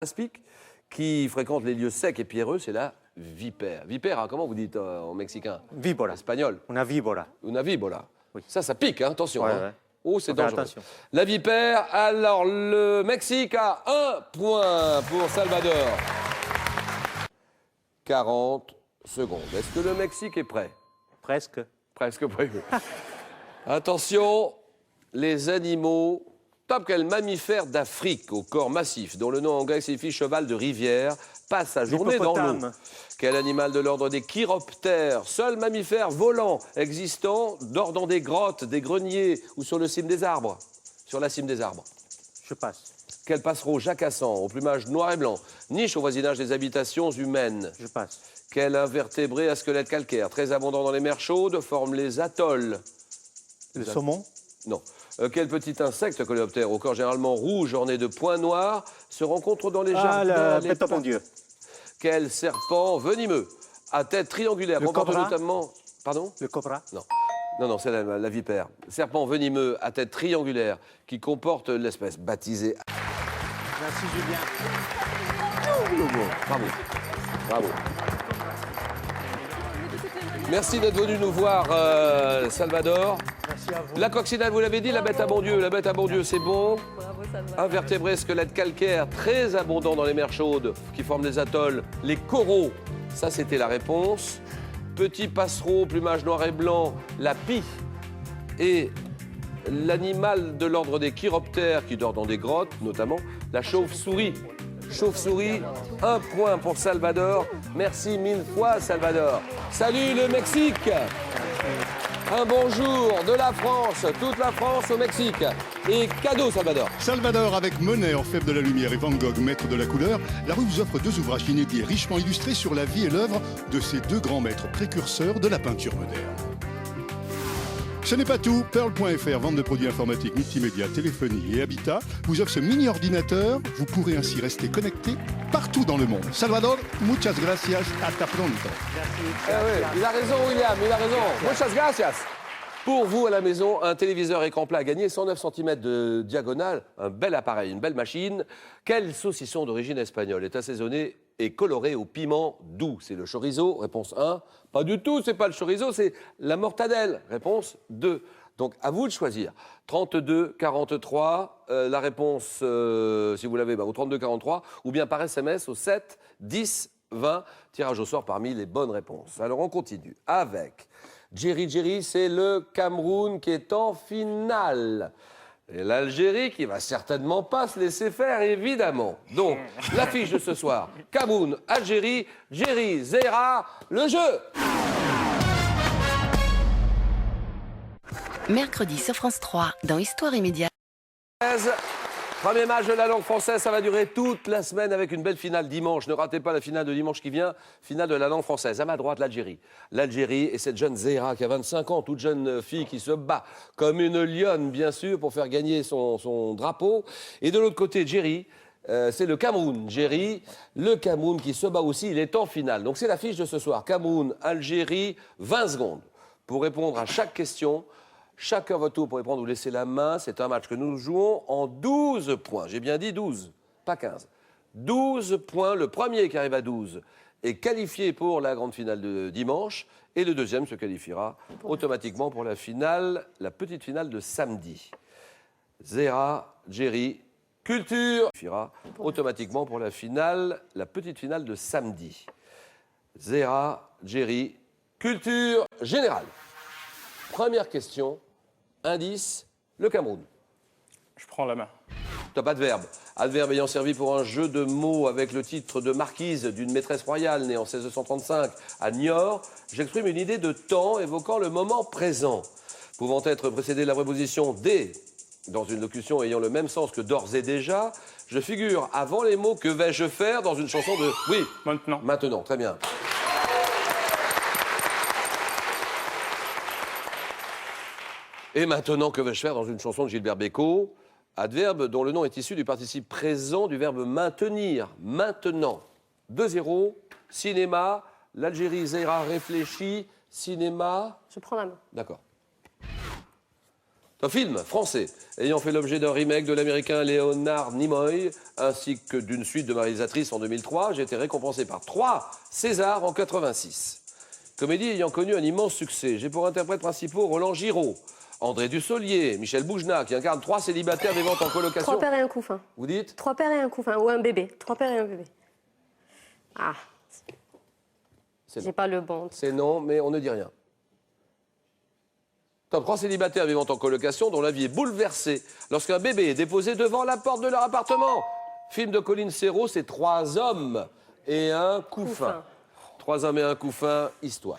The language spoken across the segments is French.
Aspic, qui fréquente les lieux secs et pierreux, c'est la vipère. Vipère, hein, comment vous dites en mexicain? Víbora. Espagnol. Una víbora. Una víbora. Oui. Ça pique, hein, attention. Ouais, hein. ouais. Oh, c'est Faut faire dangereux. attention. La vipère, alors le Mexique a 1 point pour Salvador. 40 secondes. Est-ce que le Mexique est prêt? Presque. Presque prêt. Attention, les animaux, top quel mammifère d'Afrique au corps massif, dont le nom anglais signifie cheval de rivière, passe sa journée dans l'eau. L'hippopotame. Quel animal de l'ordre des chiroptères, seul mammifère volant existant, dort dans des grottes, des greniers ou sur le cime des arbres? Sur la cime des arbres. Je passe. Quel passereau jacassant, au plumage noir et blanc, niche au voisinage des habitations humaines? Je passe. Quel invertébré à squelette calcaire, très abondant dans les mers chaudes, forme les atolls? Le saumon. Non. Quel petit insecte coléoptère, au corps généralement rouge, orné de points noirs, se rencontre dans les jardins? La bête à bon Dieu. Quel serpent venimeux, à tête triangulaire, Le comporte cobra. notamment... Pardon? Le cobra. Non. Non, c'est la vipère. Serpent venimeux, à tête triangulaire, qui comporte l'espèce baptisée... Merci Julien. Bravo. Bravo. Merci d'être venu nous voir, Salvador. Merci à vous. La coccinelle, vous l'avez dit, la bête à bon Dieu. La bête à bon Dieu, c'est bon. Bravo, ça va. Invertébré, squelette calcaire, très abondant dans les mers chaudes, qui forment des atolls. Les coraux, ça c'était la réponse. Petit passereau, plumage noir et blanc, la pie. Et l'animal de l'ordre des chiroptères, qui dort dans des grottes, notamment, la chauve-souris. Chauve-souris, 1 point pour Salvador. Merci 1000 fois, Salvador. Salut le Mexique! Un bonjour de la France, toute la France au Mexique. Et cadeau, Salvador. Salvador avec Monet, orfèvre de la lumière, et Van Gogh, maître de la couleur, la rue vous offre 2 ouvrages inédits et richement illustrés sur la vie et l'œuvre de ces 2 grands maîtres précurseurs de la peinture moderne. Ce n'est pas tout. Pearl.fr, vente de produits informatiques, multimédia, téléphonie et habitat, vous offre ce mini-ordinateur. Vous pourrez ainsi rester connecté partout dans le monde. Salvador, muchas gracias. Hasta pronto. Eh oui, il a raison, William, il a raison. Muchas gracias. Pour vous à la maison, un téléviseur écran plat à gagner, 109 cm de diagonale, un bel appareil, une belle machine. Quel saucisson d'origine espagnole est assaisonné et coloré au piment doux? C'est le chorizo, réponse 1. Pas du tout, c'est pas le chorizo, c'est la mortadelle, réponse 2. Donc à vous de choisir. 32 43, la réponse, si vous l'avez, au 32 43, ou bien par SMS au 7 10 20. Tirage au sort parmi les bonnes réponses. Alors on continue avec Jerry, c'est le Cameroun qui est en finale. Et l'Algérie qui va certainement pas se laisser faire, évidemment. Donc, l'affiche de ce soir, Cameroun, Algérie, Jerry, Zera, le jeu. Mercredi sur France 3, dans Histoire immédiate. Premier match de la langue française, ça va durer toute la semaine avec une belle finale dimanche. Ne ratez pas la finale de dimanche qui vient, finale de la langue française. À ma droite, l'Algérie. L'Algérie et cette jeune Zehra qui a 25 ans, toute jeune fille qui se bat comme une lionne, bien sûr, pour faire gagner son drapeau. Et de l'autre côté, Jerry, c'est le Cameroun. Jerry, le Cameroun qui se bat aussi, il est en finale. Donc c'est l'affiche de ce soir. Cameroun, Algérie, 20 secondes pour répondre à chaque question. Chacun votre tour pour répondre ou laisser la main. C'est un match que nous jouons en 12 points. J'ai bien dit 12, pas 15. 12 points. Le premier qui arrive à 12 est qualifié pour la grande finale de dimanche. Et le deuxième se qualifiera automatiquement pour la finale, la petite finale de samedi. Zera, Jerry, culture. Qualifiera automatiquement pour la finale, la petite finale de samedi. Zera, Jerry, culture générale. Première question. Indice, le Cameroun. Je prends la main. Top adverbe. Adverbe ayant servi pour un jeu de mots avec le titre de marquise d'une maîtresse royale née en 1635 à Niort. J'exprime une idée de temps évoquant le moment présent, pouvant être précédé de la préposition dès dans une locution ayant le même sens que d'ores et déjà. Je figure avant les mots que vais-je faire dans une chanson de... Oui. Maintenant. Maintenant, très bien. Et maintenant, que vais-je faire dans une chanson de Gilbert Bécaud? Adverbe dont le nom est issu du participe présent du verbe maintenir. Maintenant. 2-0, cinéma. L'Algérie, Zehra réfléchit. Cinéma. Je prends la main. D'accord. Un film français ayant fait l'objet d'un remake de l'américain Leonard Nimoy ainsi que d'une suite de ma réalisatrice en 2003. J'ai été récompensé par 3 Césars en 86. Comédie ayant connu un immense succès. J'ai pour interprètes principaux Roland Giraud, André Dussolier, Michel Boujna, qui incarne 3 célibataires vivant en colocation. 3 pères et un couffin. Vous dites? 3 pères et un couffin, ou un bébé. 3 pères et un bébé. Ah, C'est j'ai non. pas le bon. C'est non, mais on ne dit rien. Top 3 célibataires vivant en colocation dont la vie est bouleversée lorsqu'un bébé est déposé devant la porte de leur appartement. Film de Colline Serrault, c'est 3 hommes et un couffin. 3 hommes et un couffin, histoire.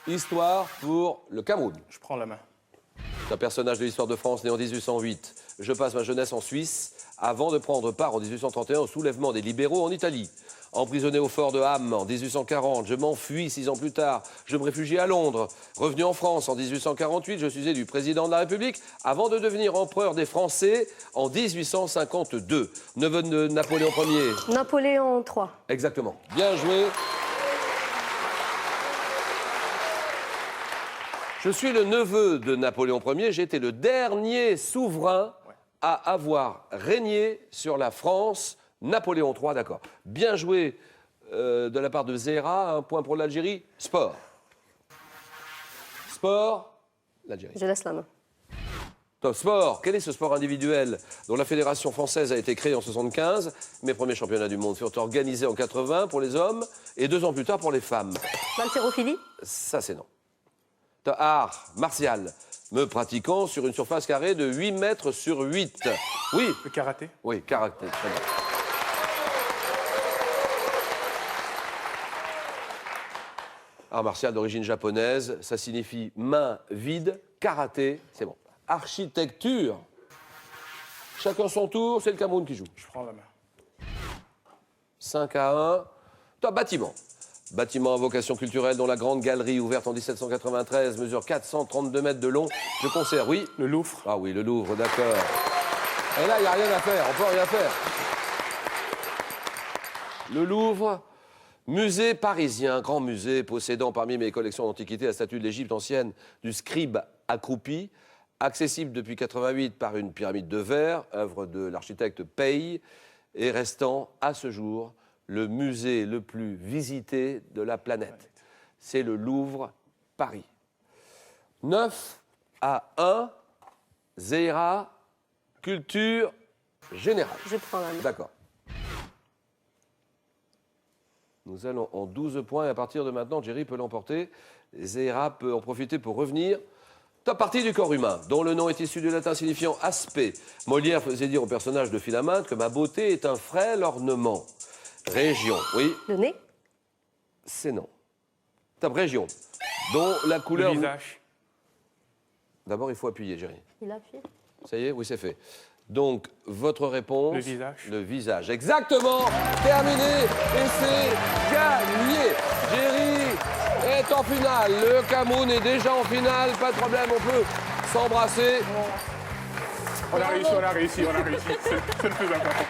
Histoire pour le Cameroun. Je prends la main. C'est un personnage de l'histoire de France né en 1808. Je passe ma jeunesse en Suisse avant de prendre part en 1831 au soulèvement des libéraux en Italie. Emprisonné au fort de Ham en 1840, je m'enfuis 6 ans plus tard. Je me réfugie à Londres. Revenu en France en 1848, je suis élu président de la République avant de devenir empereur des Français en 1852. Neveu de Napoléon Ier. Napoléon III. Exactement. Bien joué. Je suis le neveu de Napoléon Ier. J'ai été le dernier souverain à avoir régné sur la France. Napoléon III, d'accord. Bien joué de la part de Zehra. 1 point pour l'Algérie. Sport. Sport, l'Algérie. Je laisse la main. Top sport. Quel est ce sport individuel dont la Fédération française a été créée en 1975? Mes premiers championnats du monde furent organisés en 80 pour les hommes et 2 ans plus tard pour les femmes. L'haltérophilie. Ça, c'est non. Art martial, me pratiquant sur une surface carrée de 8 mètres sur 8. Oui. Le karaté. Oui, karaté. Très bien. Art martial d'origine japonaise, ça signifie main vide, karaté, c'est bon. Architecture. Chacun son tour, c'est le Cameroun qui joue. Je prends la main. 5-1. Top bâtiment. Bâtiment à vocation culturelle dont la grande galerie ouverte en 1793 mesure 432 mètres de long. Je conserve, oui. Le Louvre. Ah oui, le Louvre, d'accord. Et là, il n'y a rien à faire, on peut rien faire. Le Louvre, musée parisien, grand musée possédant parmi mes collections d'antiquités la statue de l'Égypte ancienne du scribe accroupi, accessible depuis 88 par une pyramide de verre, œuvre de l'architecte Pey, et restant à ce jour le musée le plus visité de la planète. C'est le Louvre, Paris. 9-1, Zehra, culture générale. Je prends la main. D'accord. Nous allons en 12 points et à partir de maintenant, Jerry peut l'emporter. Zehra peut en profiter pour revenir. Top partie du corps humain, dont le nom est issu du latin signifiant aspect. Molière faisait dire au personnage de Philaminte que ma beauté est un frêle ornement. Région, oui. Le nez. C'est non. Top région, dont la couleur... Le visage. D'abord, il faut appuyer, Jerry. Il appuie. Ça y est, oui, c'est fait. Donc, votre réponse... Le visage. Le visage, exactement. Terminé, et c'est gagné. Jerry est en finale. Le Cameroun est déjà en finale. Pas de problème, on peut s'embrasser. On a réussi, on a réussi, on a réussi. C'est le plus important.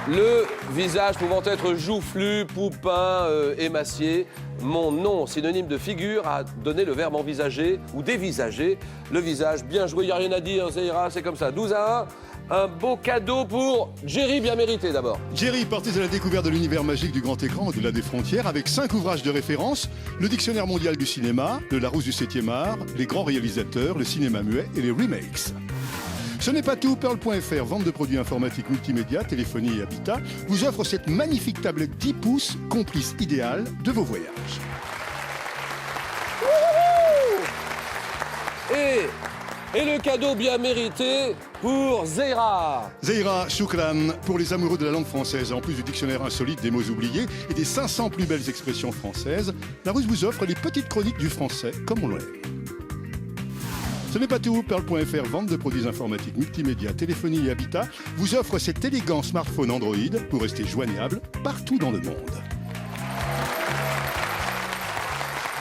Le visage pouvant être joufflu, poupin, émacié. Mon nom, synonyme de figure, a donné le verbe envisager ou dévisager. Le visage, bien joué, il n'y a rien à dire, Zehra, c'est comme ça. 12-1, un beau cadeau pour Jerry, bien mérité d'abord. Jerry, partez à la découverte de l'univers magique du grand écran au-delà des frontières avec 5 ouvrages de référence, le Dictionnaire mondial du cinéma, le Larousse du 7e art, les grands réalisateurs, le cinéma muet et les remakes. Ce n'est pas tout, Pearl.fr, vente de produits informatiques multimédia, téléphonie et habitat, vous offre cette magnifique tablette 10 pouces, complice idéale de vos voyages. Et le cadeau bien mérité pour Zehra. Zehra, shukran, pour les amoureux de la langue française, en plus du dictionnaire insolite des mots oubliés et des 500 plus belles expressions françaises, Larousse vous offre les petites chroniques du français comme on l'aime. Ce n'est pas tout, Pearl.fr, vente de produits informatiques multimédia, téléphonie et habitat, vous offre cet élégant smartphone Android pour rester joignable partout dans le monde.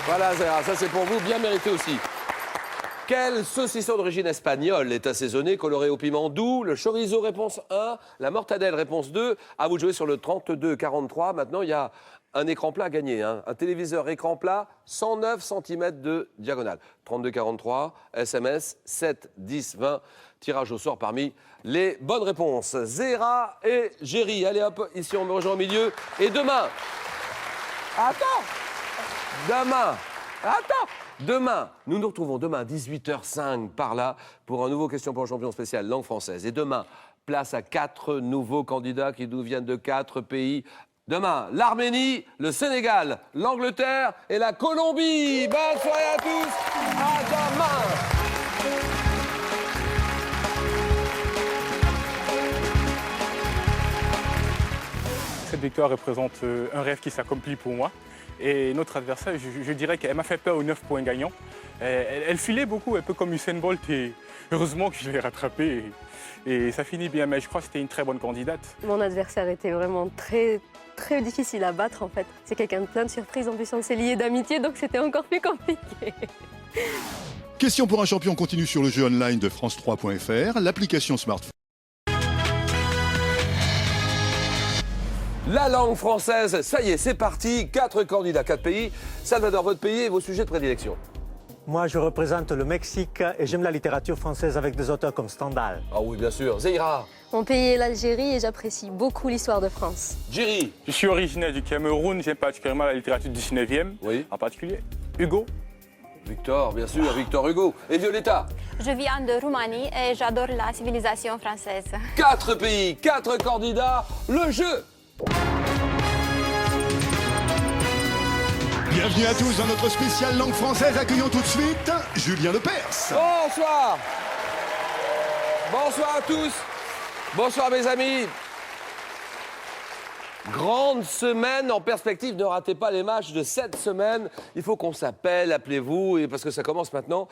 Voilà, Zehra, ça c'est pour vous, bien mérité aussi. Quel saucisson d'origine espagnole est assaisonné, coloré au piment doux? Le chorizo, réponse 1. La mortadelle, réponse 2. À vous de jouer sur le 32-43. Maintenant, il y a un écran plat à gagner. Hein. Un téléviseur écran plat, 109 cm de diagonale. 32-43, SMS 7 10 20. Tirage au sort parmi les bonnes réponses. Zéra et Géry. Allez hop, ici on me rejoint au milieu. Et demain... Attends! Demain, nous nous retrouvons demain, 18h05, par là, pour un nouveau Question pour un champion spécial langue française. Et demain, place à 4 nouveaux candidats qui nous viennent de 4 pays. Demain, l'Arménie, le Sénégal, l'Angleterre et la Colombie. Bonne soirée à tous. À demain. Cette victoire représente un rêve qui s'accomplit pour moi. Et notre adversaire, je dirais qu'elle m'a fait peur aux 9 points gagnants. Elle filait beaucoup, un peu comme Usain Bolt, et heureusement que je l'ai rattrapée. Et ça finit bien, mais je crois que c'était une très bonne candidate. Mon adversaire était vraiment très difficile à battre en fait. C'est quelqu'un de plein de surprises, en plus on s'est liés d'amitié, donc c'était encore plus compliqué. Question pour un champion continue sur le jeu online de France3.fr, l'application smartphone. La langue française, ça y est, c'est parti. 4 candidats, 4 pays. Salvador, votre pays et vos sujets de prédilection. Moi, je représente le Mexique et j'aime la littérature française avec des auteurs comme Stendhal. Ah oui, bien sûr. Zéira. Mon pays est l'Algérie et j'apprécie beaucoup l'histoire de France. Géry. Je suis originaire du Cameroun, j'aime particulièrement la littérature du 19e, Oui. en particulier Hugo. Victor, bien sûr, Victor Hugo. Et Violetta. Je viens de Roumanie et j'adore la civilisation française. 4 pays, 4 candidats. Le jeu. Bienvenue à tous dans notre spéciale langue française. Accueillons tout de suite Julien Lepers. Bonsoir. Bonsoir à tous. Bonsoir mes amis. Grande semaine en perspective, ne ratez pas les matchs de cette semaine. Il faut qu'on s'appelle, appelez-vous, parce que ça commence maintenant.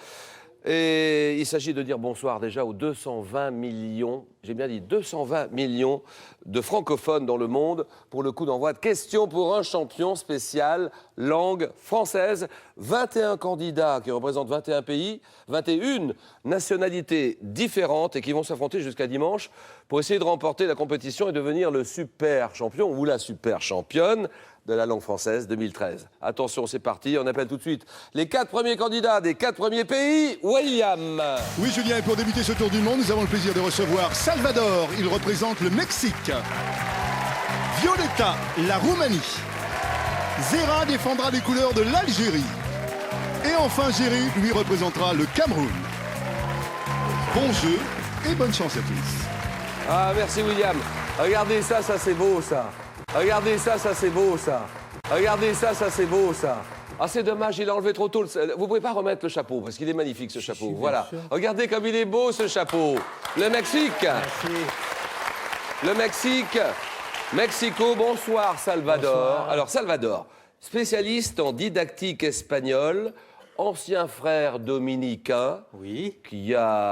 Et il s'agit de dire bonsoir déjà aux 220 millions, j'ai bien dit 220 millions de francophones dans le monde pour le coup d'envoi de Questions pour un champion spécial langue française. 21 candidats qui représentent 21 pays, 21 nationalités différentes et qui vont s'affronter jusqu'à dimanche pour essayer de remporter la compétition et devenir le super champion ou la super championne de la langue française 2013. Attention, c'est parti, on appelle tout de suite les 4 premiers candidats des 4 premiers pays. William. Oui, Julien, et pour débuter ce tour du monde, nous avons le plaisir de recevoir Salvador. Il représente le Mexique. Violetta, la Roumanie. Zéra défendra les couleurs de l'Algérie. Et enfin, Géry, lui, représentera le Cameroun. Bon jeu et bonne chance à tous. Ah, merci William. Regardez ça, ça c'est beau ça. Regardez ça, ça c'est beau ça. Regardez ça, ça c'est beau ça. Ah, c'est dommage, il a enlevé trop tôt. Vous pouvez pas remettre le chapeau parce qu'il est magnifique ce chapeau. Voilà. Regardez comme il est beau ce chapeau. Le Mexique. Merci. Le Mexique. Mexico, bonsoir Salvador. Bonsoir. Alors Salvador, spécialiste en didactique espagnole, ancien frère dominicain Oui. qui a